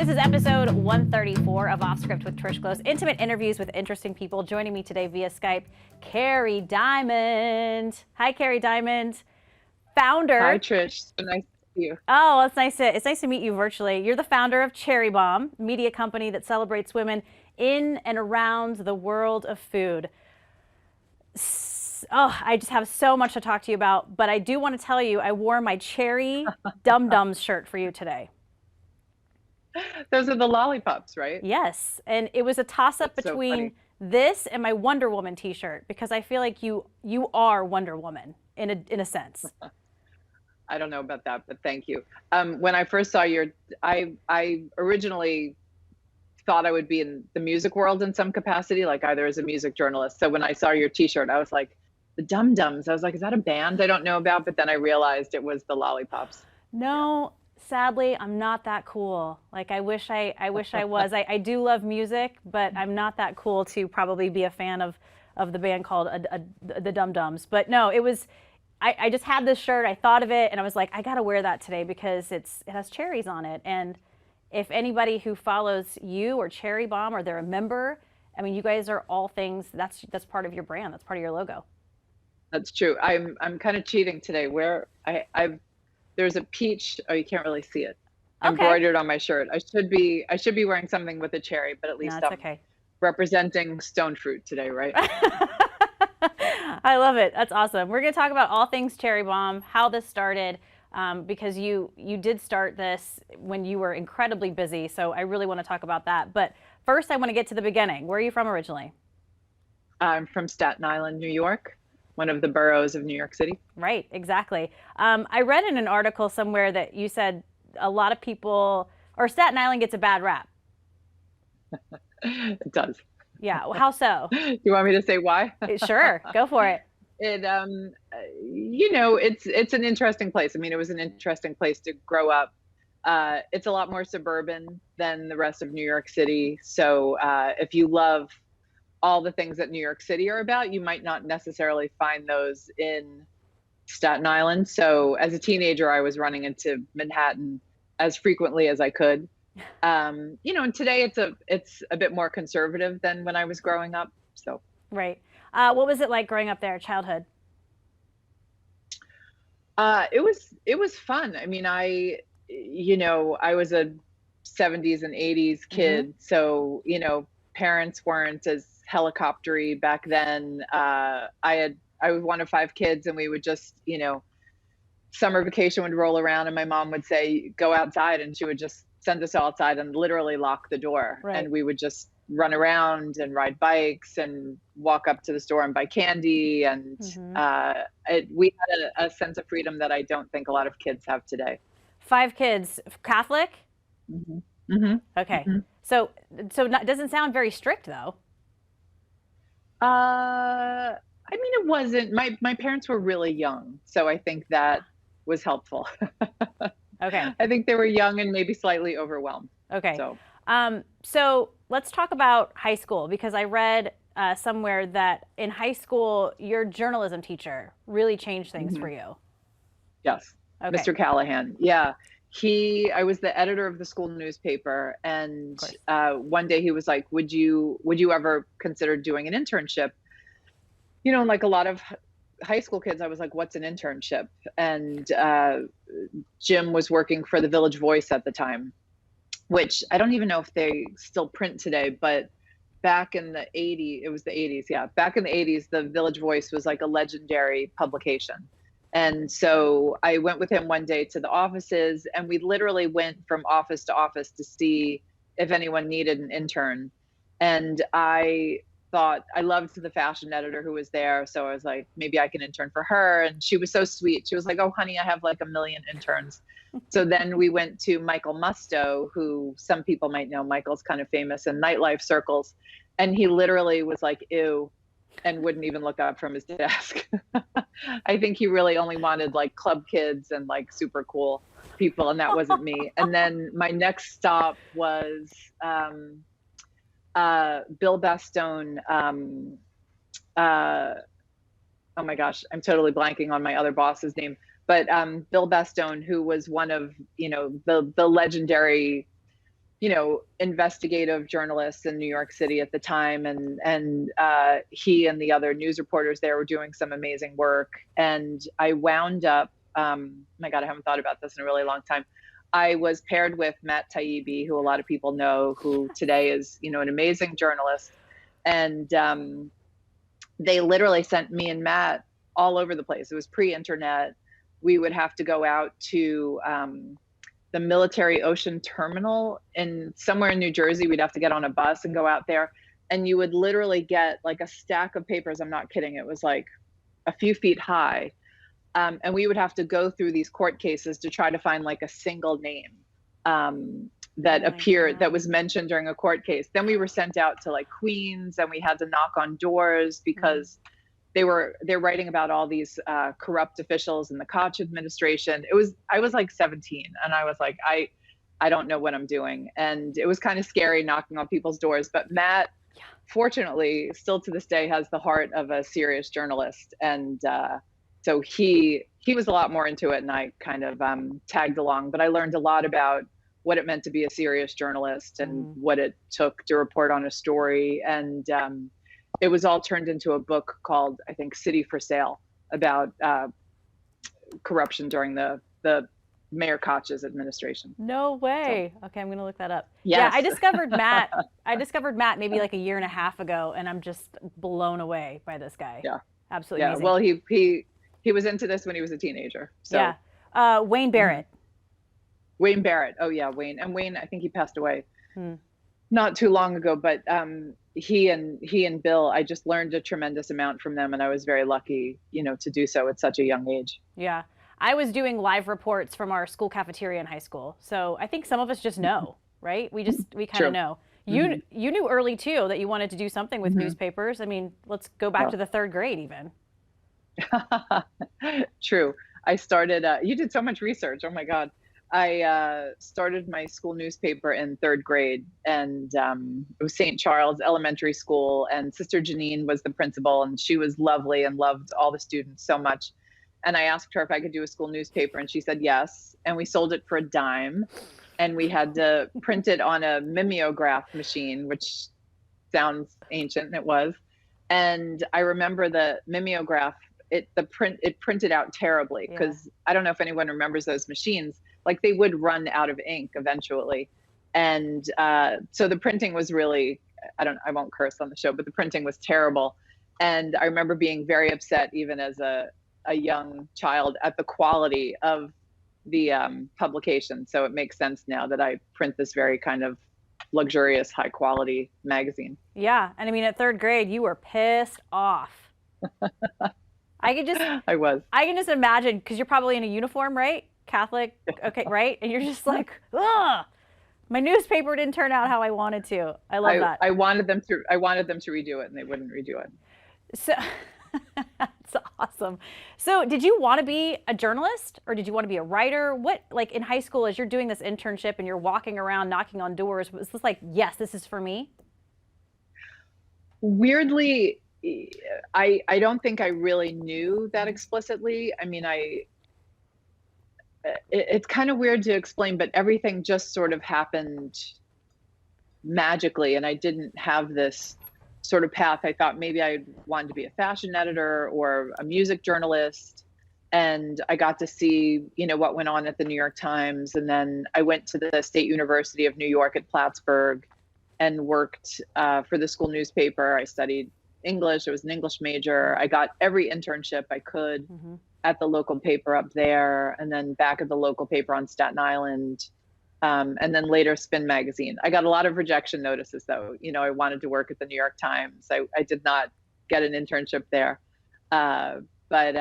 This is episode 134 of Off Script with Trish Close. Intimate interviews with interesting people. Joining me today via Skype, Kerry Diamond. Hi, Kerry Diamond. Founder. Hi, Trish. So nice to see you. Oh, it's nice to meet you virtually. You're the founder of Cherry Bombe, a media company that celebrates women in and around the world of food. Oh, I just have so much to talk to you about, but I do want to tell you I wore my Cherry Dum Dums shirt for you today. Those are the lollipops, right? Yes, and it was a toss-up between this and my Wonder Woman t-shirt because I feel like you are Wonder Woman in a sense. I don't know about that, but thank you. When I first saw I originally thought I would be in the music world in some capacity, like either as a music journalist. So when I saw your t-shirt, I was like, the Dum Dums. I was like, is that a band I don't know about? But then I realized it was the lollipops. No. Sadly, I'm not that cool. Like I wish I was. I do love music, but I'm not that cool to probably be a fan of the band called the Dum Dums. But no, it was. I just had this shirt. I thought of it, and I was like, I gotta wear that today because it has cherries on it. And if anybody who follows you or Cherry Bombe or they're a member, I mean, you guys are all things. That's part of your brand. That's part of your logo. That's true. I'm kind of cheating today. Where there's a peach. Oh, you can't really see it. Embroidered on my shirt. I should be wearing something with a cherry, but at least I'm representing stone fruit today, right? I love it. That's awesome. We're going to talk about all things Cherry Bombe, how this started, because you did start this when you were incredibly busy. So I really want to talk about that. But first, I want to get to the beginning. Where are you from originally? I'm from Staten Island, New York. One of the boroughs of New York City. Right, exactly. I read in an article somewhere that you said a lot of people, or Staten Island gets a bad rap. It does. Yeah, well, how so? You want me to say why? Sure, go for it. It, it's an interesting place. I mean, it was an interesting place to grow up. It's a lot more suburban than the rest of New York City. So if you love all the things that New York City are about, you might not necessarily find those in Staten Island. So as a teenager, I was running into Manhattan as frequently as I could. And today it's a bit more conservative than when I was growing up. So right. What was it like growing up there, childhood? It was fun. I mean, I was a 70s and 80s kid, so parents weren't as helicoptery back then. I was one of 5 kids, and we would just, summer vacation would roll around and my mom would say, go outside, and she would just send us outside and literally lock the door. Right. And we would just run around and ride bikes and walk up to the store and buy candy. And we had a sense of freedom that I don't think a lot of kids have today. 5 kids, Catholic? Mm-hmm. Mm-hmm. Okay. Mm-hmm. So doesn't sound very strict though. I mean, it wasn't. My parents were really young, so I think that was helpful. Okay. I think they were young and maybe slightly overwhelmed. Okay. So let's talk about high school, because I read somewhere that in high school your journalism teacher really changed things for you. Yes. Okay. Mr. Callahan. Yeah. I was the editor of the school newspaper, and one day he was like, would you ever consider doing an internship? Like a lot of high school kids, I was like, what's an internship? And Jim was working for the Village Voice at the time, which I don't even know if they still print today, but back in the 80s, it was the 80s. Yeah. Back in the 80s, the Village Voice was like a legendary publication. And so I went with him one day to the offices, and we literally went from office to office to see if anyone needed an intern. And I thought, I loved the fashion editor who was there. So I was like, maybe I can intern for her. And she was so sweet. She was like, oh, honey, I have like 1 million interns. So then we went to Michael Musto, who some people might know. Michael's kind of famous in nightlife circles. And he literally was like, ew, and wouldn't even look up from his desk. I think he really only wanted like club kids and like super cool people, and that wasn't me. And then my next stop was Bill Bastone. Oh my gosh, I'm totally blanking on my other boss's name. But Bill Bastone, who was one of, the legendary investigative journalists in New York City at the time, and he and the other news reporters there were doing some amazing work. And I wound up, my God, I haven't thought about this in a really long time. I was paired with Matt Taibbi, who a lot of people know, who today is, an amazing journalist. And they literally sent me and Matt all over the place. It was pre-internet. We would have to go out to the Military Ocean Terminal somewhere in New Jersey. We'd have to get on a bus and go out there. And you would literally get like a stack of papers. I'm not kidding. It was like a few feet high. And we would have to go through these court cases to try to find like a single name that appeared, that was mentioned during a court case. Then we were sent out to like Queens, and we had to knock on doors because they're writing about all these corrupt officials in the Koch administration. I was like 17, and I was like, I don't know what I'm doing. And it was kind of scary knocking on people's doors. But Matt, fortunately, still to this day has the heart of a serious journalist. And so he was a lot more into it, and I kind of tagged along. But I learned a lot about what it meant to be a serious journalist and what it took to report on a story. And it was all turned into a book called, I think, City for Sale, about corruption during the Mayor Koch's administration. No way. So, okay, I'm gonna look that up. Yes. Yeah, I discovered Matt. maybe like a year and a half ago, and I'm just blown away by this guy. Yeah, absolutely. Amazing. Well, he was into this when he was a teenager. So. Yeah. Wayne Barrett. Wayne Barrett. Oh yeah, Wayne. And Wayne, I think he passed away not too long ago. But he and Bill, I just learned a tremendous amount from them, and I was very lucky, to do so at such a young age. Yeah. I was doing live reports from our school cafeteria in high school. So I think some of us just know, right? We kind of know. You knew early too that you wanted to do something with newspapers. I mean, let's go back to the third grade even. True. I started, you did so much research. Oh my God. I started my school newspaper in third grade, and it was St. Charles Elementary School, and Sister Janine was the principal, and she was lovely and loved all the students so much. And I asked her if I could do a school newspaper, and she said yes. And we sold it for a dime, and we had to print it on a mimeograph machine, which sounds ancient, and it was. And I remember the mimeograph, it printed out terribly, because I don't know if anyone remembers those machines. Like, they would run out of ink eventually. And so the printing was really, I won't curse on the show, but the printing was terrible. And I remember being very upset, even as a young child, at the quality of the publication. So it makes sense now that I print this very kind of luxurious, high quality magazine. Yeah. And I mean, at third grade, you were pissed off. I can just imagine, because you're probably in a uniform, right? Catholic, okay, right? And you're just like, ugh, my newspaper didn't turn out how I wanted to. I love that. I wanted them to redo it, and they wouldn't redo it. So that's awesome. So did you want to be a journalist, or did you want to be a writer? What, like in high school, as you're doing this internship and you're walking around knocking on doors, was this like, yes, this is for me? Weirdly, I don't think I really knew that explicitly. I mean, it's kind of weird to explain, but everything just sort of happened magically, and I didn't have this sort of path. I thought maybe I wanted to be a fashion editor or a music journalist, and I got to see, what went on at the New York Times, and then I went to the State University of New York at Plattsburgh and worked for the school newspaper. I studied English. I was an English major. I got every internship I could at the local paper up there, and then back at the local paper on Staten Island, and then later Spin Magazine. I got a lot of rejection notices, though. I wanted to work at the New York Times. I did not get an internship there. But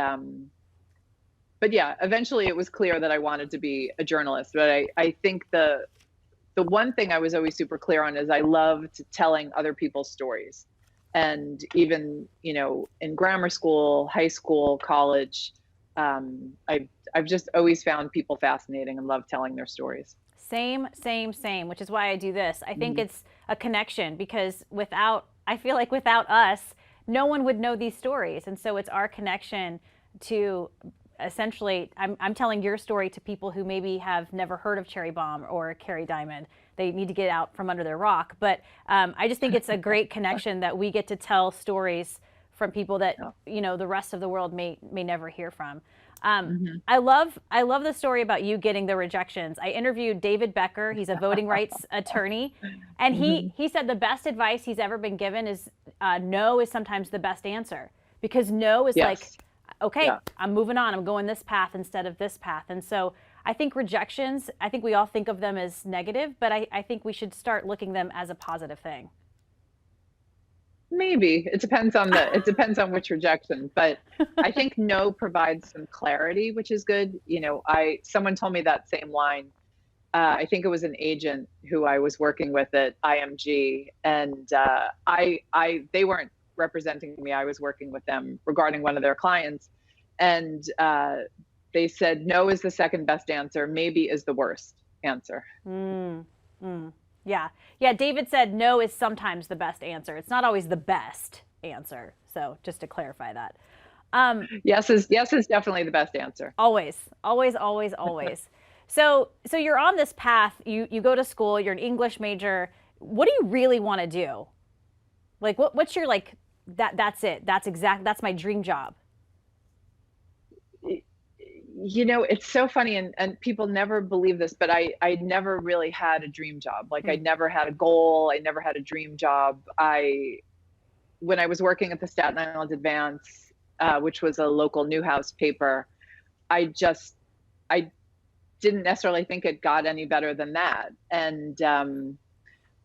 yeah, eventually it was clear that I wanted to be a journalist. But I think the one thing I was always super clear on is I loved telling other people's stories. And even, in grammar school, high school, college, I've just always found people fascinating and love telling their stories. Same, which is why I do this. I think it's a connection, because I feel like without us, no one would know these stories. And so it's our connection to essentially I'm telling your story to people who maybe have never heard of Cherry Bombe or Kerry Diamond. They need to get out from under their rock. But I just think it's a great connection that we get to tell stories from people that, you know, the rest of the world may never hear from. I love the story about you getting the rejections. I interviewed David Becker. He's a voting rights attorney, and he said the best advice he's ever been given is no is sometimes the best answer, because no is like, okay, I'm moving on. I'm going this path instead of this path. And so I think rejections, I think we all think of them as negative, but I think we should start looking them as a positive thing. Maybe it depends on which rejection, but I think no provides some clarity, which is good. You know, someone told me that same line. I think it was an agent who I was working with at IMG, and they weren't representing me. I was working with them regarding one of their clients, and they said no is the second best answer, maybe is the worst answer. Yeah. David said no is sometimes the best answer. It's not always the best answer. So just to clarify that. Yes is definitely the best answer. Always. So you're on this path. You go to school. You're an English major. What do you really want to do? Like what's your like that's it. That's my dream job. You know, it's so funny, and people never believe this, but I never really had a dream job. Like I never had a goal. I never had a dream job. When I was working at the Staten Island Advance, which was a local Newhouse paper, I didn't necessarily think it got any better than that. And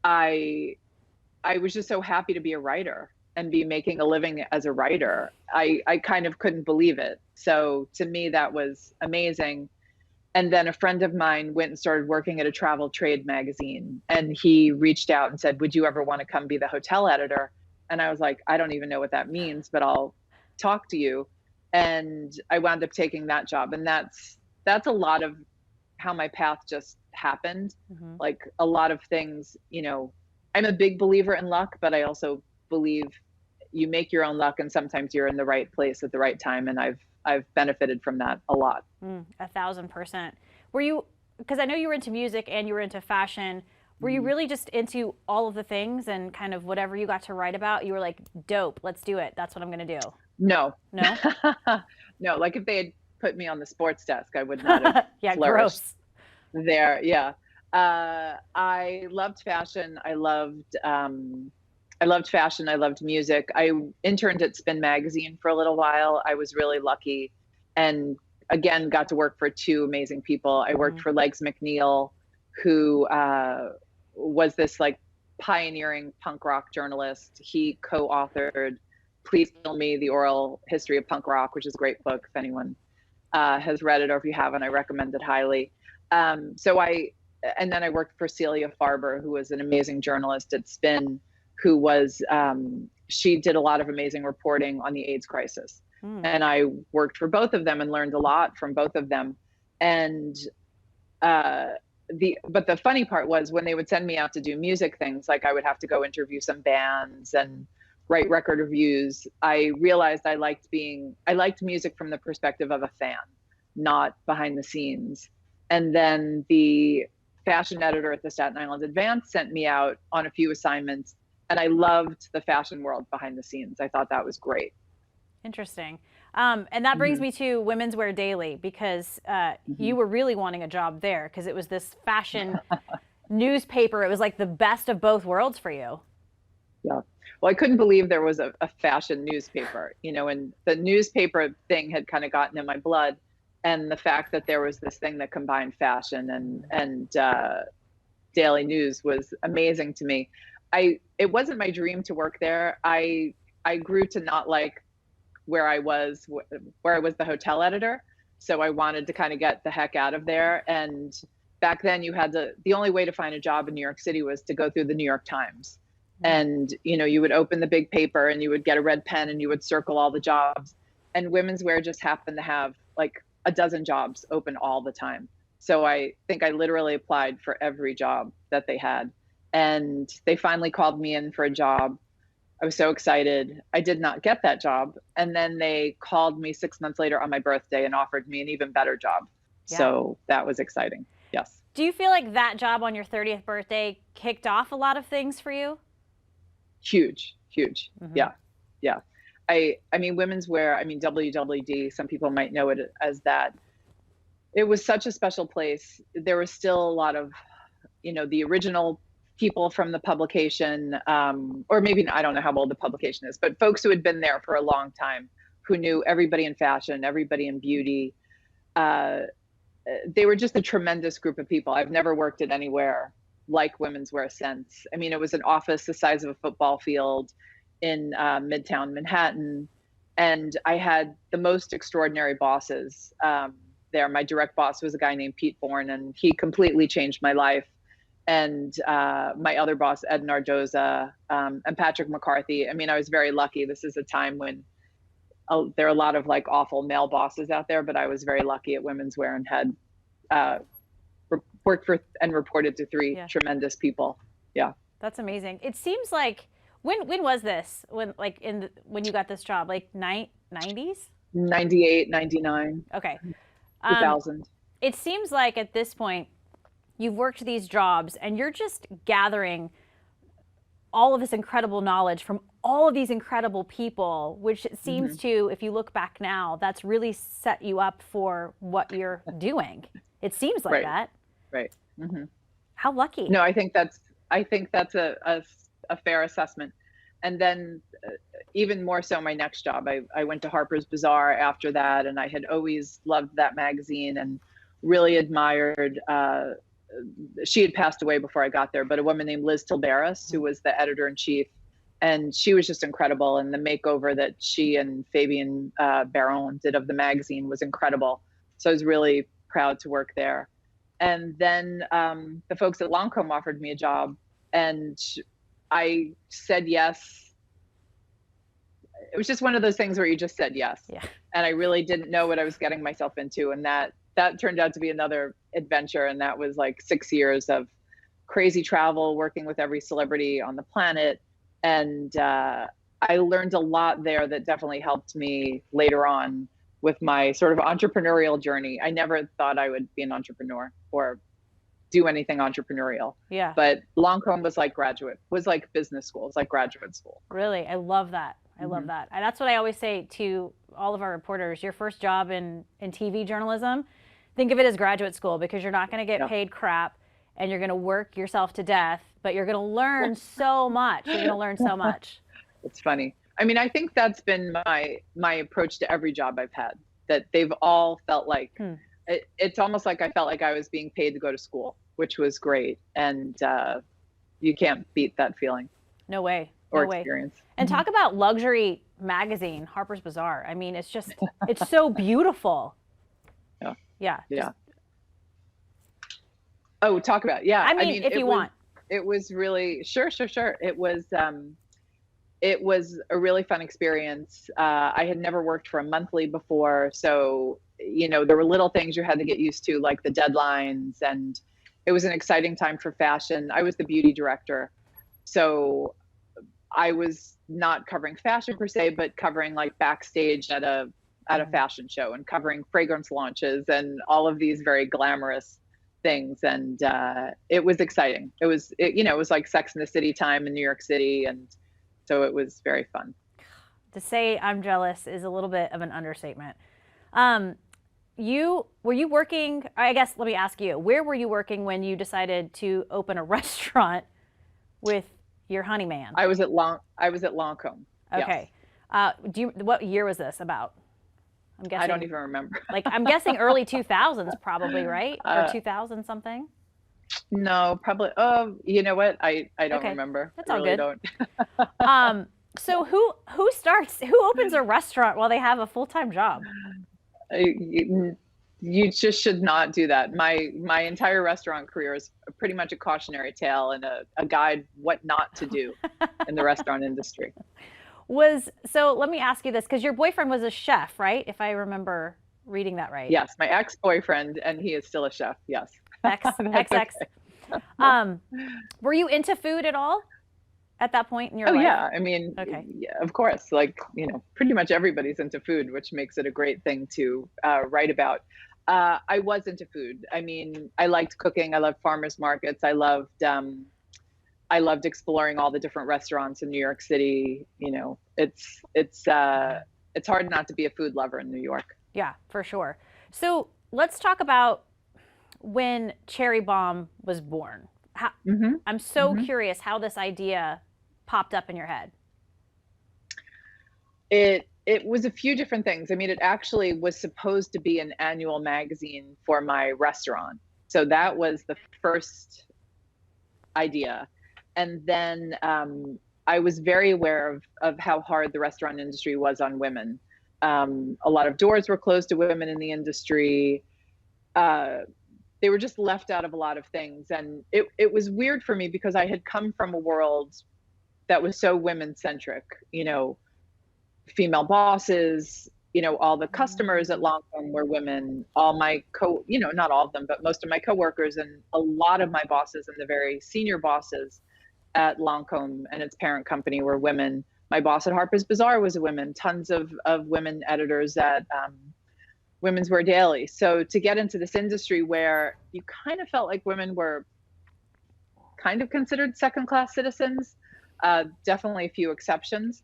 I was just so happy to be a writer and be making a living as a writer. I kind of couldn't believe it. So to me, that was amazing. And then a friend of mine went and started working at a travel trade magazine, and he reached out and said, would you ever want to come be the hotel editor? And I was like, I don't even know what that means, but I'll talk to you. And I wound up taking that job. And that's a lot of how my path just happened. Like a lot of things, you know, I'm a big believer in luck, but I also believe you make your own luck, and sometimes you're in the right place at the right time. And I've benefited from that a lot. 1,000%. Were you, because I know you were into music and you were into fashion, were you really just into all of the things and kind of whatever you got to write about, you were like, dope, let's do it. That's what I'm going to do. No. No, like if they had put me on the sports desk, I would not have yeah, flourished gross. There. Yeah. I loved fashion. I loved fashion. I loved music. I interned at Spin Magazine for a little while. I was really lucky, and again, got to work for two amazing people. I worked for Legs McNeil, who was this like pioneering punk rock journalist. He co-authored Please Kill Me, The Oral History of Punk Rock, which is a great book. If anyone has read it, or if you haven't, I recommend it highly. And then I worked for Celia Farber, who was an amazing journalist at Spin, who was, she did a lot of amazing reporting on the AIDS crisis. And I worked for both of them and learned a lot from both of them. And but the funny part was when they would send me out to do music things, like I would have to go interview some bands and write record reviews. I realized I liked music from the perspective of a fan, not behind the scenes. And then the fashion editor at the Staten Island Advance sent me out on a few assignments, and I loved the fashion world behind the scenes. I thought that was great. Interesting. And that brings me to Women's Wear Daily, because you were really wanting a job there because it was this fashion newspaper. It was like the best of both worlds for you. Yeah. Well, I couldn't believe there was a fashion newspaper, you know, and the newspaper thing had kind of gotten in my blood. And the fact that there was this thing that combined fashion and daily news was amazing to me. It wasn't my dream to work there. I grew to not like where I was the hotel editor. So I wanted to kind of get the heck out of there. And back then the only way to find a job in New York City was to go through the New York Times. And, you know, you would open the big paper and you would get a red pen and you would circle all the jobs. And women's wear just happened to have like a dozen jobs open all the time. So I think I literally applied for every job that they had. And they finally called me in for a job I was so excited. I did not get that job. And then they called me 6 months later on my birthday and offered me an even better job. Yeah. So that was exciting. Yes. Do you feel like that job on your 30th birthday kicked off a lot of things for you? Huge. Yeah. Yeah. I mean, women's wear, I mean, WWD, some people might know it as that. It was such a special place. There was still a lot of, the original people from the publication, or maybe, I don't know how old the publication is, but folks who had been there for a long time, who knew everybody in fashion, everybody in beauty. They were just a tremendous group of people. I've never worked at anywhere like women's wear since. I mean, it was an office the size of a football field in Midtown Manhattan. And I had the most extraordinary bosses there. My direct boss was a guy named Pete Bourne, and he completely changed my life. And my other boss, Ed Nardoza, and Patrick McCarthy. I mean, I was very lucky. This is a time when there are a lot of like awful male bosses out there, but I was very lucky at women's wear and had worked for and reported to three tremendous people. Yeah. That's amazing. It seems like, when was this? When you got this job, like 90s? 98, 99. Okay. 2000. It seems like at this point, you've worked these jobs and you're just gathering all of this incredible knowledge from all of these incredible people, which it seems to, if you look back now, that's really set you up for what you're doing. It seems like that. Right. How lucky. No, I think that's a fair assessment. And then even more so my next job, I went to Harper's Bazaar after that, and I had always loved that magazine and really admired, she had passed away before I got there, but a woman named Liz Tilberis, who was the editor-in-chief, and she was just incredible. And the makeover that she and Fabian Baron did of the magazine was incredible. So I was really proud to work there. And then the folks at Lancôme offered me a job, and I said yes. It was just one of those things where you just said yes. Yeah. And I really didn't know what I was getting myself into. And that turned out to be another adventure. And that was like 6 years of crazy travel, working with every celebrity on the planet. And I learned a lot there that definitely helped me later on with my sort of entrepreneurial journey. I never thought I would be an entrepreneur or do anything entrepreneurial. Yeah. But Lancôme was like business school. It's like graduate school. Really? I love that. I love that. And that's what I always say to all of our reporters. Your first job in TV journalism, think of it as graduate school, because you're not going to get paid crap and you're going to work yourself to death, but you're going to learn so much. You're going to learn so much. It's funny. I mean, I think that's been my approach to every job I've had, that they've all felt like, it's almost like I felt like I was being paid to go to school, which was great. And you can't beat that feeling. No way. Or experience. And talk about luxury magazine, Harper's Bazaar. I mean, it's just, it's so beautiful. Yeah. Oh, talk about, I mean if you want. It was really, sure. It was a really fun experience. I had never worked for a monthly before. So, there were little things you had to get used to, like the deadlines, and it was an exciting time for fashion. I was the beauty director. So I was not covering fashion per se, but covering like backstage at a fashion show, and covering fragrance launches and all of these very glamorous things. And it was exciting. It was like Sex and the City time in New York City. And so it was very fun. To say I'm jealous is a little bit of an understatement. Were you working, I guess, let me ask you, where were you working when you decided to open a restaurant with your honey man? I was at Lancôme. Okay. Yes. What year was this about? I'm guessing. I don't even remember. Like, I'm guessing early 2000s probably, right? Or 2000 something? No, probably. Oh, you know what? I don't remember. That's all really good. Don't. So who opens a restaurant while they have a full-time job? You just should not do that. My entire restaurant career is pretty much a cautionary tale and a guide what not to do in the restaurant industry. So let me ask you this, because your boyfriend was a chef, right? If I remember reading that right. Yes, my ex-boyfriend, and he is still a chef. Yes. XX. Were you into food at all at that point in your Oh life? yeah, I mean, Okay. yeah, of course, like, pretty much everybody's into food, which makes it a great thing to write about. I was into food. I mean, I liked cooking. I loved farmers markets. I loved exploring all the different restaurants in New York City. It's hard not to be a food lover in New York. Yeah, for sure. So let's talk about when Cherry Bombe was born. Hmm. I'm so Hmm. curious how this idea popped up in your head. It was a few different things. I mean, it actually was supposed to be an annual magazine for my restaurant. So that was the first idea. And then I was very aware of how hard the restaurant industry was on women. A lot of doors were closed to women in the industry. They were just left out of a lot of things. And it was weird for me because I had come from a world that was so women centric, female bosses, all the customers at Lancôme were women, all my not all of them, but most of my coworkers and a lot of my bosses and the very senior bosses at Lancôme and its parent company were women. My boss at Harper's Bazaar was a woman, tons of women editors at Women's Wear Daily. So to get into this industry where you kind of felt like women were kind of considered second-class citizens, definitely a few exceptions,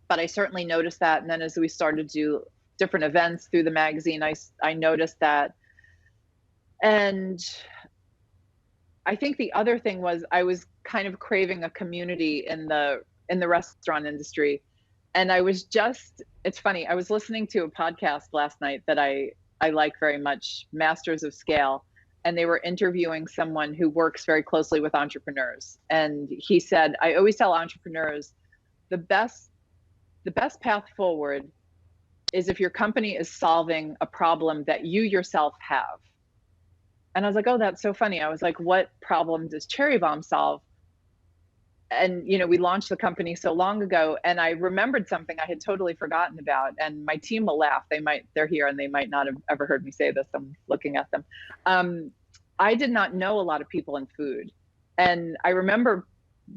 but I certainly noticed that. And then as we started to do different events through the magazine, I noticed that. And I think the other thing was I was kind of craving a community in the restaurant industry. And it's funny, I was listening to a podcast last night that I like very much, Masters of Scale, and they were interviewing someone who works very closely with entrepreneurs. And he said, I always tell entrepreneurs, the best path forward is if your company is solving a problem that you yourself have. And I was like, oh, that's so funny. I was like, what problem does Cherry Bombe solve? And, we launched the company so long ago, and I remembered something I had totally forgotten about. And my team will laugh. They're here and they might not have ever heard me say this. I'm looking at them. I did not know a lot of people in food. And I remember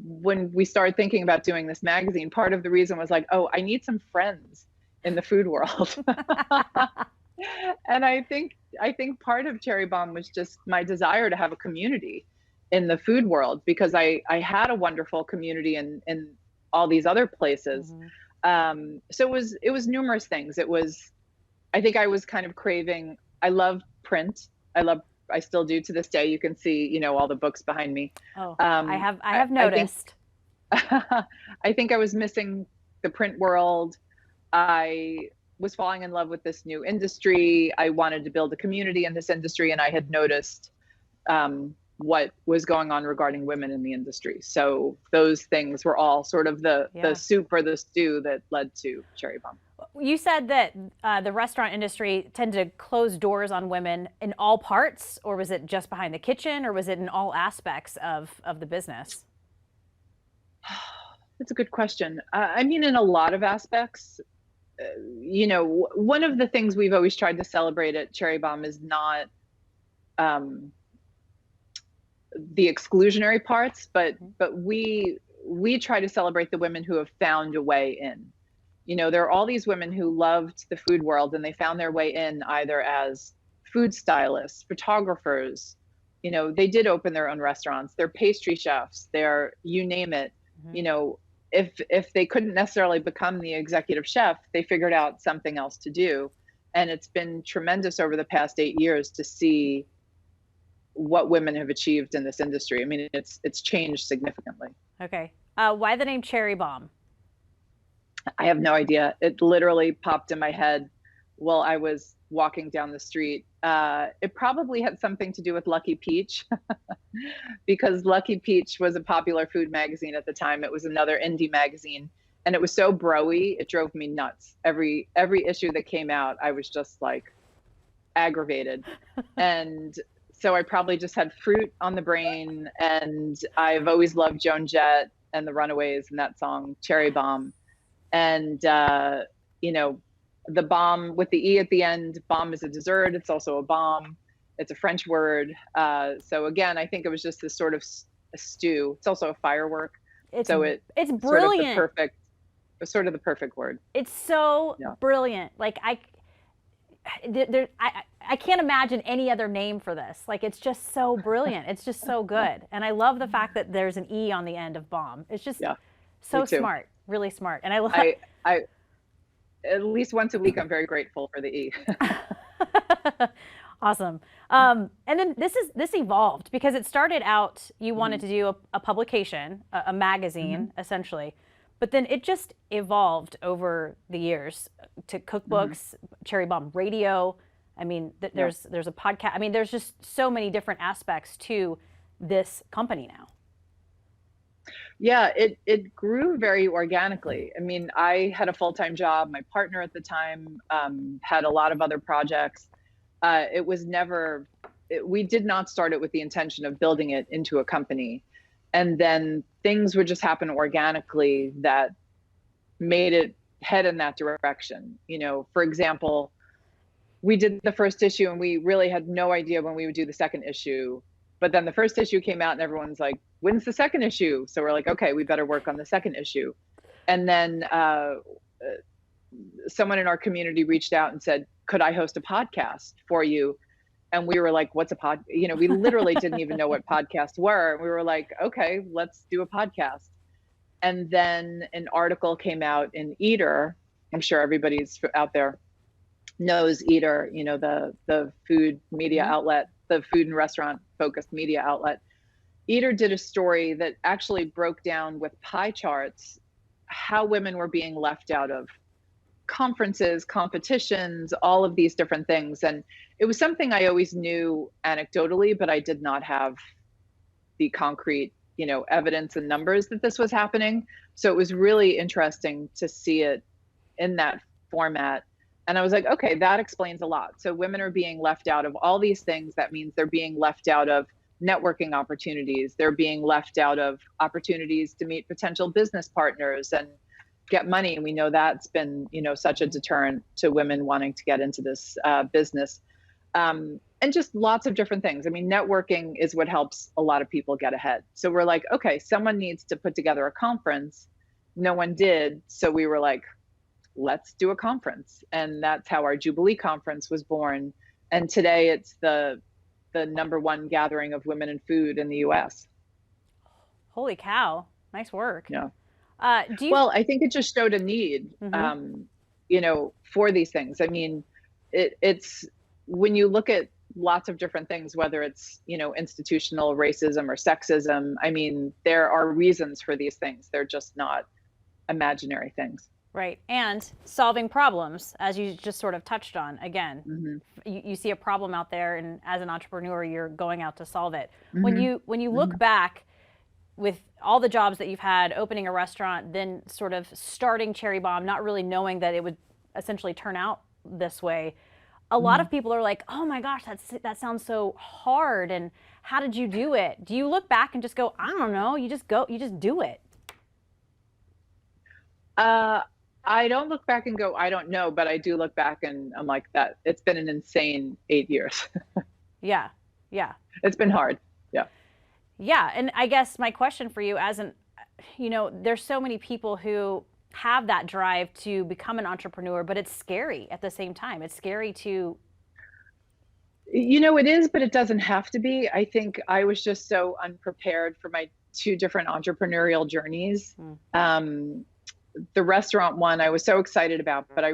when we started thinking about doing this magazine, part of the reason was like, oh, I need some friends in the food world. And I think part of Cherry Bombe was just my desire to have a community in the food world, because I had a wonderful community in all these other places. Mm-hmm. So it was numerous things. I think I was kind of craving, I love print. I still do to this day. You can see, all the books behind me. Oh, I have noticed. I think I was missing the print world. I was falling in love with this new industry. I wanted to build a community in this industry, and I had noticed what was going on regarding women in the industry. So those things were all sort of the soup or the stew that led to Cherry Bombe. You said that the restaurant industry tended to close doors on women in all parts, or was it just behind the kitchen, or was it in all aspects of the business? That's a good question. I mean, in a lot of aspects, one of the things we've always tried to celebrate at Cherry Bombe is not the exclusionary parts, but we try to celebrate the women who have found a way in. There are all these women who loved the food world, and they found their way in either as food stylists, photographers. They did open their own restaurants. They're pastry chefs. They're, you name it. Mm-hmm. If they couldn't necessarily become the executive chef, they figured out something else to do. And it's been tremendous over the past 8 years to see what women have achieved in this industry. I mean, it's changed significantly. Okay. Why the name Cherry Bombe? I have no idea. It literally popped in my head while I was walking down the street. It probably had something to do with Lucky Peach because Lucky Peach was a popular food magazine at the time. It was another indie magazine, and it was so bro-y, it drove me nuts. Every issue that came out, I was just like aggravated. And so I probably just had fruit on the brain, and I've always loved Joan Jett and the Runaways and that song Cherry Bombe. And the bomb with the E at the end, bomb is a dessert. It's also a bomb. It's a French word. So again, I think it was just this sort of a stew. It's also a firework. It's So it's brilliant. sort of the perfect word. It's so brilliant. Like I can't imagine any other name for this. Like, it's just so brilliant. It's just so good. And I love the fact that there's an E on the end of bomb. It's just so smart, really smart. And I at least once a week, I'm very grateful for the E. Awesome. And then this evolved because it started out, you wanted to do a publication, a magazine, essentially. But then it just evolved over the years to cookbooks, Cherry Bombe radio. I mean, there's a podcast. I mean, there's just so many different aspects to this company now. Yeah, it grew very organically. I mean, I had a full-time job. My partner at the time had a lot of other projects. It was never, we did not start it with the intention of building it into a company. And then things would just happen organically that made it head in that direction. You know, for example, we did the first issue and we really had no idea when we would do the second issue. But then the first issue came out and everyone's like, when's the second issue? So we're like, okay, we better work on the second issue. And then someone in our community reached out and said, could I host a podcast for you? And we were like, what's a pod? You know, we literally didn't even know what podcasts were. We were like, okay, let's do a podcast. And then an article came out in Eater. I'm sure everybody's out there knows Eater, you know, the food media outlet, the food and restaurant focused media outlet. Eater did a story that actually broke down with pie charts how women were being left out of conferences, competitions, all of these different things. And it was something I always knew anecdotally, but I did not have the concrete, you know, evidence and numbers that this was happening. So it was really interesting to see it in that format. And I was like, okay, that explains a lot. So women are being left out of all these things. That means they're being left out of networking opportunities. They're being left out of opportunities to meet potential business partners and get money. And we know that's been, you know, such a deterrent to women wanting to get into this business. And just lots of different things. I mean, networking is what helps a lot of people get ahead. So we're like, okay, someone needs to put together a conference. No one did. So we were like, let's do a conference. And that's how our Jubilee conference was born. And today it's the #1 gathering of women in food in the US. Holy cow. Nice work. Yeah. Well, I think it just showed a need, you know, for these things. I mean, it's when you look at lots of different things, whether it's, you know, institutional racism or sexism, I mean, there are reasons for these things. They're just not imaginary things. Right. And solving problems, as you just sort of touched on, again, you see a problem out there, and as an entrepreneur, you're going out to solve it. When you look back with all the jobs that you've had, opening a restaurant, then sort of starting Cherry Bombe, not really knowing that it would essentially turn out this way, a lot of people are like, oh my gosh, that sounds so hard. And how did you do it? Do you look back and just go, I don't know, you just do it? I don't look back and go, I don't know, but I do look back and I'm like, that it's been an insane 8 years. Yeah. It's been hard. Yeah. And I guess my question for you, you know, there's so many people who have that drive to become an entrepreneur, but it's scary at the same time. It's scary to. You know, it is, but it doesn't have to be. I think I was just so unprepared for my 2 different entrepreneurial journeys. The restaurant one I was so excited about, but I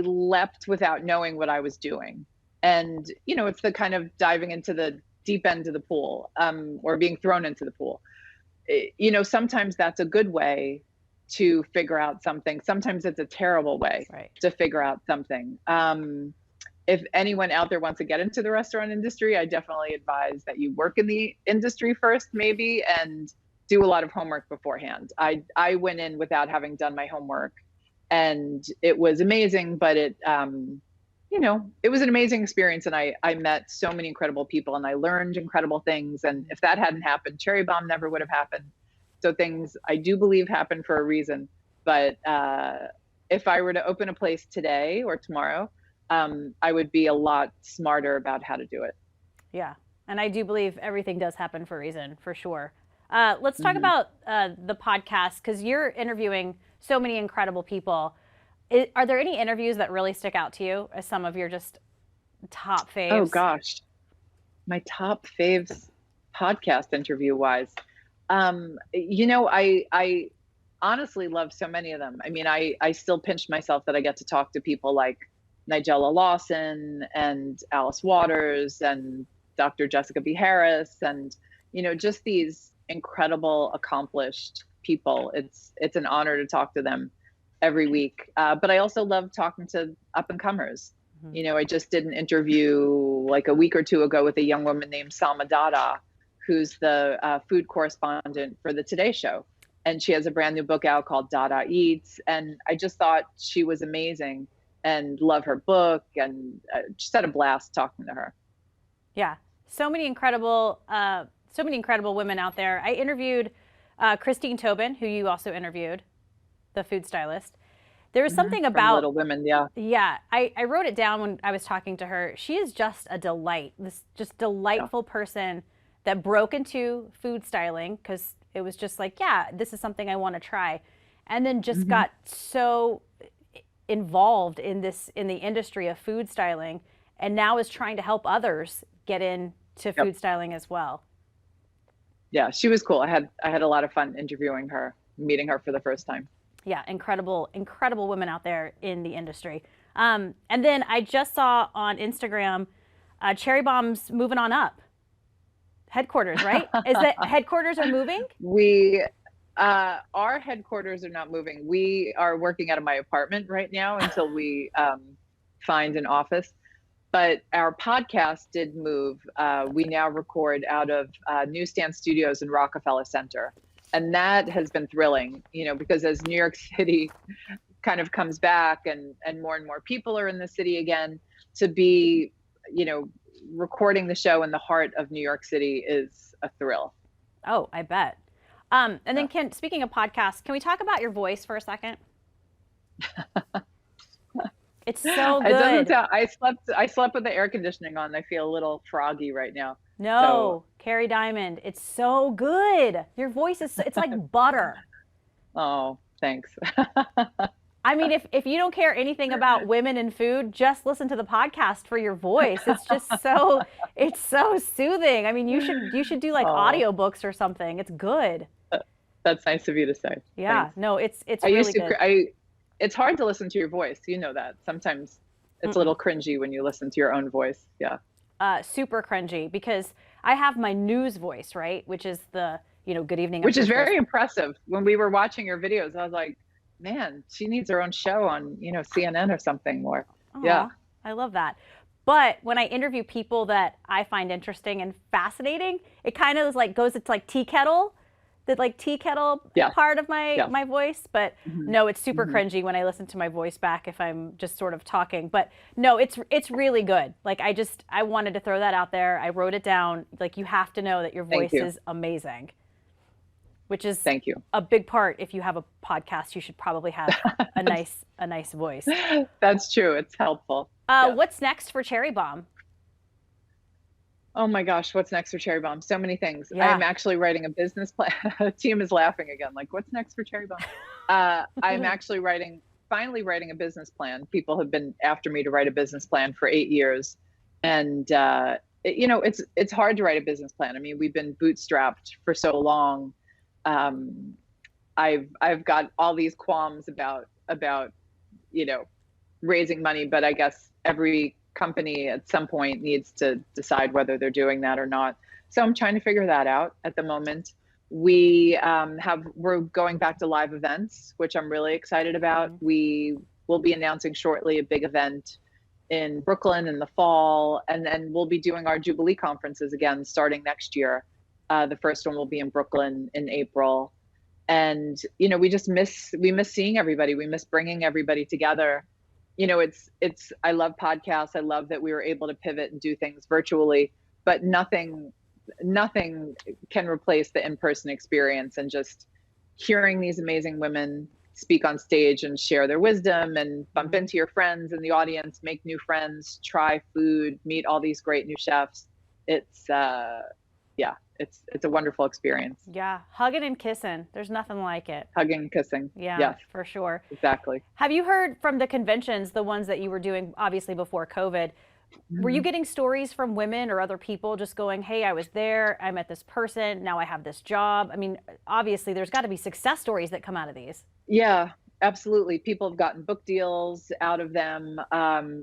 leapt without knowing what I was doing. And, you know, it's the kind of diving into the deep end of the pool, or being thrown into the pool. You know, sometimes that's a good way to figure out something. Sometimes it's a terrible way to figure out something. If anyone out there wants to get into the restaurant industry, I definitely advise that you work in the industry first, maybe, and do a lot of homework beforehand. I went in without having done my homework, and it was amazing, but it, you know, it was an amazing experience. And I met so many incredible people and I learned incredible things. And if that hadn't happened, Cherry Bombe never would have happened. So things I do believe happen for a reason. But if I were to open a place today or tomorrow, I would be a lot smarter about how to do it. Yeah. And I do believe everything does happen for a reason, for sure. Let's talk about the podcast, because you're interviewing so many incredible people. Are there any interviews that really stick out to you as some of your just top faves? Oh gosh, my top faves podcast interview wise. I honestly love so many of them. I mean, I still pinch myself that I get to talk to people like Nigella Lawson and Alice Waters and Dr. Jessica B. Harris, and just these incredible, accomplished people. It's an honor to talk to them every week. But I also love talking to up and comers. I just did an interview like a week or two ago with a young woman named Salma Dada, who's the food correspondent for the Today Show. And she has a brand new book out called Dada Eats. And I just thought she was amazing and love her book, and just had a blast talking to her. Yeah. So many incredible women out there. I interviewed Christine Tobin, who you also interviewed, the food stylist. There was something about Little Women, yeah. Yeah, I wrote it down when I was talking to her. She is just a delight, this just delightful person that broke into food styling because it was just like, yeah, this is something I want to try. And then just got so involved in the industry of food styling, and now is trying to help others get into food styling as well. Yeah, she was cool. I had a lot of fun interviewing her, meeting her for the first time. Yeah, incredible women out there in the industry. And then I just saw on Instagram, Cherry Bombe's moving on up. Headquarters, right? Is that headquarters are moving? Our headquarters are not moving. We are working out of my apartment right now until we find an office. But our podcast did move. We now record out of Newsstand Studios in Rockefeller Center. And that has been thrilling, because as New York City kind of comes back and more people are in the city again, to be, recording the show in the heart of New York City is a thrill. Oh, I bet. And then speaking of podcasts, can we talk about your voice for a second? It's so good. It doesn't sound, I slept with the air conditioning on. I feel a little froggy right now. No, Kerry Diamond. It's so good. Your voice it's like butter. Oh, thanks. I mean, if you don't care anything about women and food, just listen to the podcast for your voice. It's just it's so soothing. I mean, you should do like audiobooks or something. It's good. That's nice of you to say. Yeah, thanks. no, it's really good. It's hard to listen to your voice. You know that. Sometimes it's a little cringy when you listen to your own voice. Yeah. Super cringy because I have my news voice, right? Which is the, good evening. Which is very impressive. When we were watching your videos, I was like, man, she needs her own show on, CNN or something more. Aww, yeah. I love that. But when I interview people that I find interesting and fascinating, it kind of goes into like tea kettle part of my voice. But no, it's super cringy when I listen to my voice back if I'm just sort of talking. But no, it's really good. Like I wanted to throw that out there. I wrote it down. Like, you have to know that your voice is amazing. Which is a big part. If you have a podcast, you should probably have a nice voice. That's true. It's helpful. What's next for Cherry Bombe? Oh my gosh, what's next for Cherry Bombe? So many things. Yeah. I'm actually writing a business plan. The team is laughing again. Like, what's next for Cherry Bombe? I'm actually finally writing a business plan. People have been after me to write a business plan for 8 years. And, it's hard to write a business plan. I mean, we've been bootstrapped for so long. I've got all these qualms about, raising money, but I guess every company at some point needs to decide whether they're doing that or not. So I'm trying to figure that out at the moment. We're going back to live events, which I'm really excited about. We will be announcing shortly a big event in Brooklyn in the fall, and then we'll be doing our Jubilee conferences again starting next year. The first one will be in Brooklyn in April. And, we miss seeing everybody. We miss bringing everybody together. I love podcasts. I love that we were able to pivot and do things virtually, but nothing can replace the in-person experience and just hearing these amazing women speak on stage and share their wisdom and bump into your friends in the audience, make new friends, try food, meet all these great new chefs. It's yeah, it's a wonderful experience. Yeah, hugging and kissing. There's nothing like it. Hugging, kissing. Yeah, Yes, for sure. exactly. Have you heard from the conventions, the ones that you were doing obviously before COVID? Were you getting stories from women or other people just going, hey, I was there, I met this person, now I have this job? I mean, obviously there's got to be success stories that come out of these. Yeah, absolutely. People have gotten book deals out of them.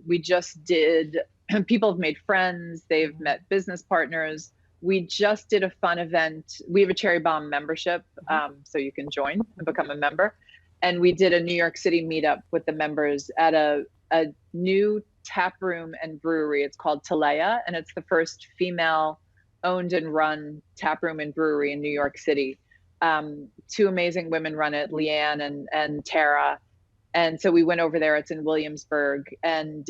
We just did, people have made friends, they've met business partners. We just did a fun event. We have a Cherry Bombe membership, so you can join and become a member. And we did a New York City meetup with the members at a new tap room and brewery. It's called Talea, and it's the first female owned and run tap room and brewery in New York City. Two amazing women run it, Leanne and Tara. And so we went over there. It's in Williamsburg, and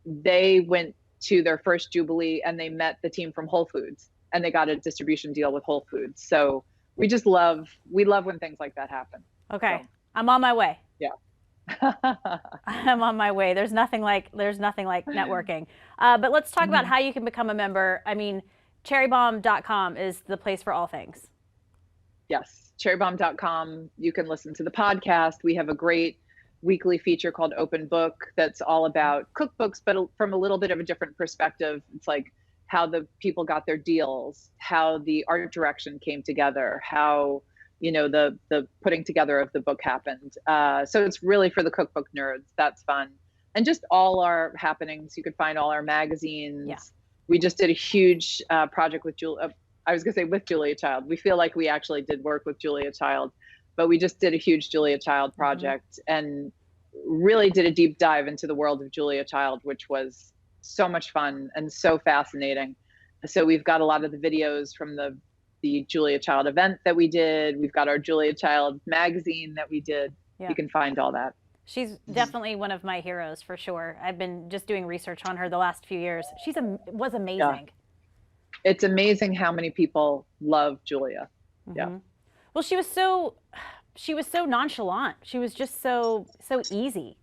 they went to their first Jubilee, and they met the team from Whole Foods, and they got a distribution deal with Whole Foods. So we love when things like that happen. Okay. So, I'm on my way. yeah. I'm on my way. There's nothing like networking. But let's talk about how you can become a member. I mean, cherrybombe.com is the place for all things. Yes, cherrybombe.com. You can listen to the podcast. We have a great weekly feature called Open Book that's all about cookbooks, but from a little bit of a different perspective. It's like how the people got their deals, how the art direction came together, how the putting together of the book happened. So it's really for the cookbook nerds. That's fun. And just all our happenings. You could find all our magazines. Yeah. We just did a huge project with with Julia Child. We feel like we actually did work with Julia Child, but we just did a huge Julia Child project and really did a deep dive into the world of Julia Child, which was so much fun and so fascinating. So we've got a lot of the videos from the Julia Child event that we did. We've got our Julia Child magazine that we did. Yeah. You can find all that. She's definitely one of my heroes for sure. I've been just doing research on her the last few years. Was amazing. Yeah. It's amazing how many people love Julia. Yeah. Well, she was so nonchalant. She was just so easy.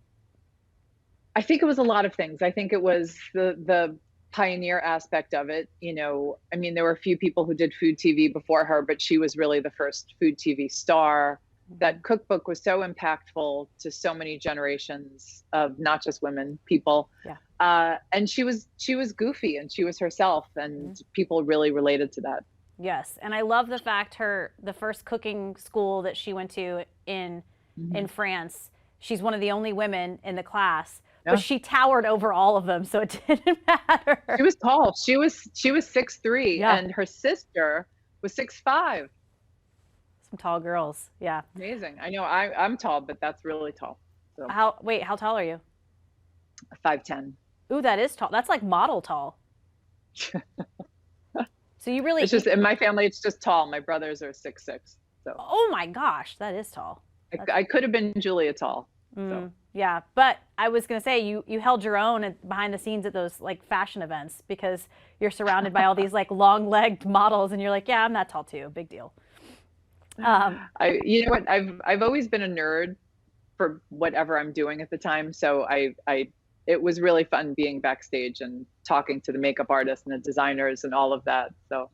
I think it was a lot of things. I think it was the pioneer aspect of it. I mean, there were a few people who did food TV before her, but she was really the first food TV star. That cookbook was so impactful to so many generations of not just women, people. Yeah. And she was goofy and she was herself, and people really related to that. Yes, and I love the fact the first cooking school that she went to in France, she's one of the only women in the class. But she towered over all of them, so it didn't matter. She was tall. She was 6'3", and her sister was 6'5". Some tall girls, yeah. Amazing. I know I'm tall, but that's really tall. So. How tall are you? 5'10". Ooh, that is tall. That's like model tall. So you really. It's just in my family. It's just tall. My brothers are 6'6". So. Oh my gosh, that is tall. I could have been Julia tall. So. Yeah, but I was going to say you held your own behind the scenes at those like fashion events because you're surrounded by all these like long-legged models, and you're like, yeah, I'm that tall too. Big deal. You know what? I've always been a nerd for whatever I'm doing at the time. So it was really fun being backstage and talking to the makeup artists and the designers and all of that. So.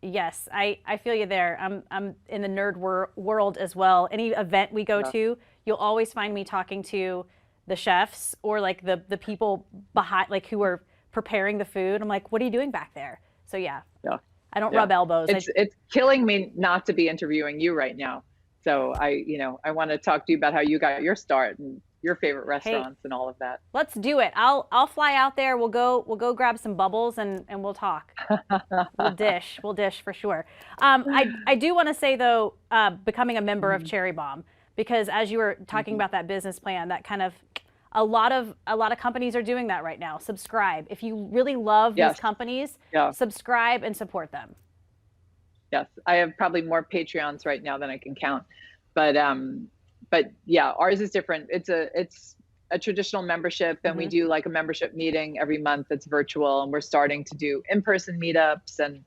Yes, I feel you there. I'm in the nerd world as well. Any event we go to, you'll always find me talking to the chefs or like the people behind, like who are preparing the food. I'm like, what are you doing back there? So yeah. I don't rub elbows. It's killing me not to be interviewing you right now. So I want to talk to you about how you got your start and your favorite restaurants and all of that. Let's do it. I'll fly out there. We'll go grab some bubbles and we'll talk. We'll dish for sure. I do want to say though, becoming a member of Cherry Bombe, because as you were talking about that business plan, that kind of a lot of companies are doing that right now. Subscribe. If you really love these companies, subscribe and support them. Yes, I have probably more Patreons right now than I can count, but yeah, ours is different. It's a traditional membership, and we do like a membership meeting every month that's virtual, and we're starting to do in-person meetups, and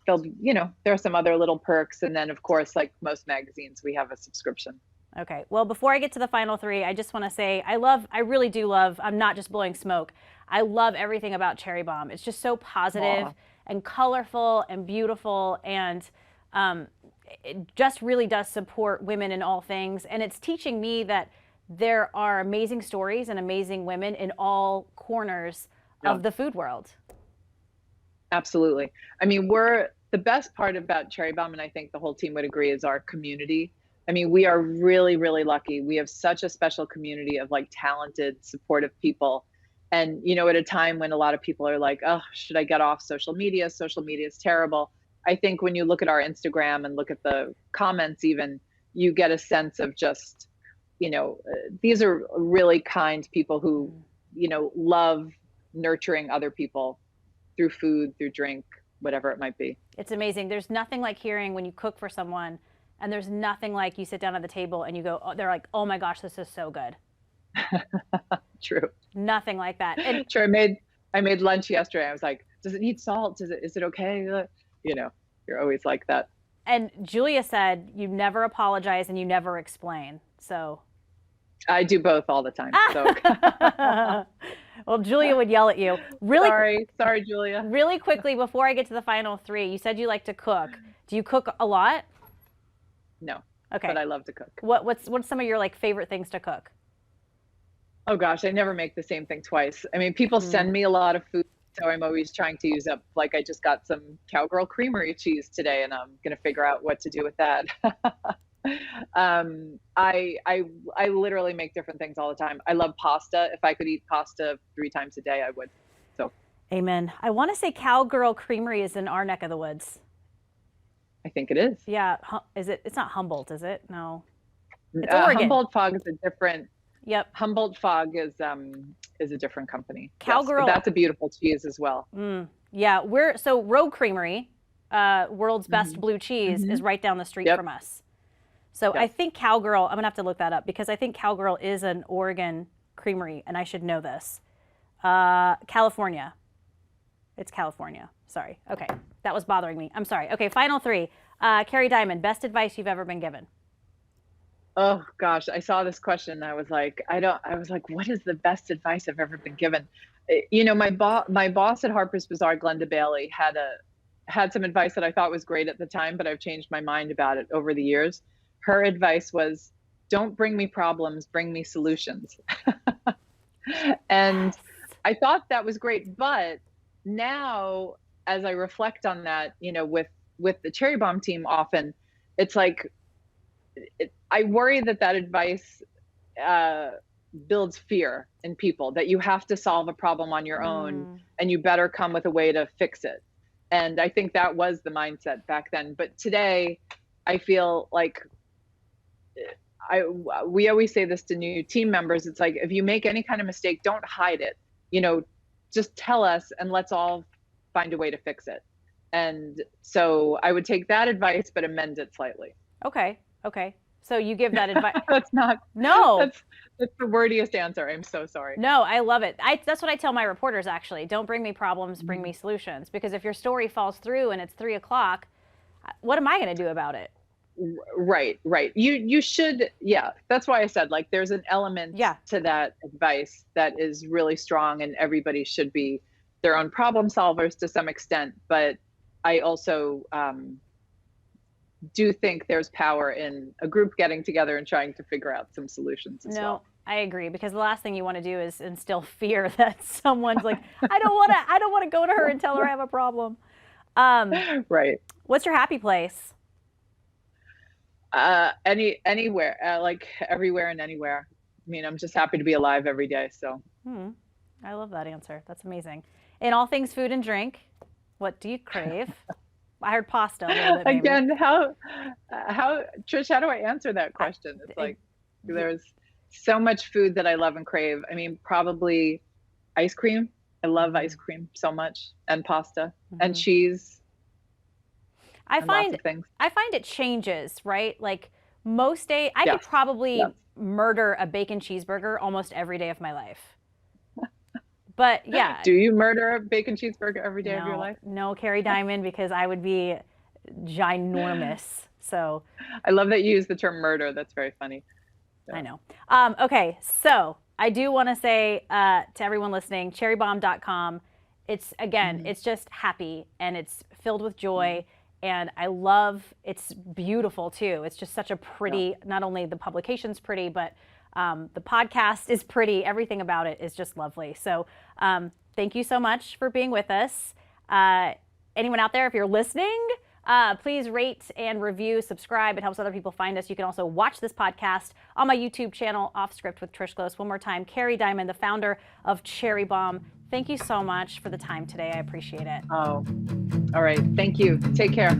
there are some other little perks, and then of course, like most magazines, we have a subscription. Okay. Well, before I get to the final three, I just want to say I really do love, I'm not just blowing smoke. I love everything about Cherry Bombe. It's just so positive and colorful and beautiful, and it just really does support women in all things. And it's teaching me that there are amazing stories and amazing women in all corners of the food world. Absolutely. I mean, the best part about Cherry Bombe, and I think the whole team would agree, is our community. I mean, we are really, really lucky. We have such a special community of like talented, supportive people. And, you know, at a time when a lot of people are like, oh, should I get off social media? Social media is terrible. I think when you look at our Instagram and look at the comments, even, you get a sense of just, you know, these are really kind people who, you know, love nurturing other people through food, through drink, whatever it might be. It's amazing. There's nothing like hearing when you cook for someone, and there's nothing like you sit down at the table and you go, oh, they're like, oh my gosh, this is so good. True. Nothing like that. And sure, I made lunch yesterday. I was like, does it need salt? Is it okay? You know, you're always like that. And Julia said you never apologize and you never explain. So I do both all the time. So. Well, Julia would yell at you. Really, sorry, Julia. Really quickly before I get to the final three, you said you like to cook. Do you cook a lot? No. Okay. But I love to cook. What's some of your like favorite things to cook? Oh gosh, I never make the same thing twice. I mean, people send me a lot of food, so I'm always trying to use up. Like I just got some Cowgirl Creamery cheese today, and I'm gonna figure out what to do with that. I literally make different things all the time. I love pasta. If I could eat pasta 3 times a day, I would. So. Amen. I want to say Cowgirl Creamery is in our neck of the woods. I think it is. Yeah. Is it? It's not Humboldt, is it? No. It's Oregon. Humboldt Fog is a different. Yep. Humboldt Fog is a different company. Cowgirl. Yes, that's a beautiful cheese as well. Yeah. Rogue Creamery, world's best blue cheese, is right down the street from us. So I think Cowgirl, I'm going to have to look that up because I think Cowgirl is an Oregon creamery, and I should know this. California. It's California. Sorry. Okay. That was bothering me. I'm sorry. Okay, final 3. Kerry Diamond, best advice you've ever been given? Oh gosh, I saw this question and I was like, what is the best advice I've ever been given? You know, my boss at Harper's Bazaar, Glenda Bailey, had some advice that I thought was great at the time, but I've changed my mind about it over the years. Her advice was, don't bring me problems, bring me solutions. And I thought that was great. But now, as I reflect on that, you know, with the Cherry Bombe team, often it's like, I worry that advice builds fear in people, that you have to solve a problem on your own and you better come with a way to fix it. And I think that was the mindset back then. But today, I feel like we always say this to new team members. It's like, if you make any kind of mistake, don't hide it. You know, just tell us and let's all find a way to fix it. And so I would take that advice, but amend it slightly. Okay. So you give that advice. That's the wordiest answer. I'm so sorry. No, I love it. That's what I tell my reporters, actually. Don't bring me problems, bring me solutions. Because if your story falls through and it's 3 o'clock, what am I going to do about it? Right. You should, that's why I said, like, there's an element to that advice that is really strong, and everybody should be their own problem solvers to some extent. But I also do think there's power in a group getting together and trying to figure out some solutions as well. I agree, because the last thing you want to do is instill fear that someone's like, I don't want to go to her and tell her I have a problem. Right. What's your happy place? Anywhere, like everywhere and anywhere. I mean, I'm just happy to be alive every day. So. I love that answer. That's amazing. In all things food and drink, what do you crave? I heard pasta a little bit, maybe. Again, how Trish, how do I answer that question? It's like, there's so much food that I love and crave. I mean, probably ice cream. I love ice cream so much, and pasta and cheese. I find it changes, right? Like most days, I could probably murder a bacon cheeseburger almost every day of my life. But yeah. Do you murder a bacon cheeseburger every day of your life? No, Kerry Diamond, because I would be ginormous. So I love that you use the term murder. That's very funny. I know. Okay, so I do want to say to everyone listening, cherrybombe.com. It's again, it's just happy and it's filled with joy. And I love, it's beautiful too. It's just such a pretty, not only the publication's pretty, but the podcast is pretty. Everything about it is just lovely. So thank you so much for being with us. Anyone out there, if you're listening, please rate and review, subscribe. It helps other people find us. You can also watch this podcast on my YouTube channel, Off Script with Trish Close. One more time, Kerry Diamond, the founder of Cherry Bombe. Thank you so much for the time today. I appreciate it. Oh, all right. Thank you. Take care.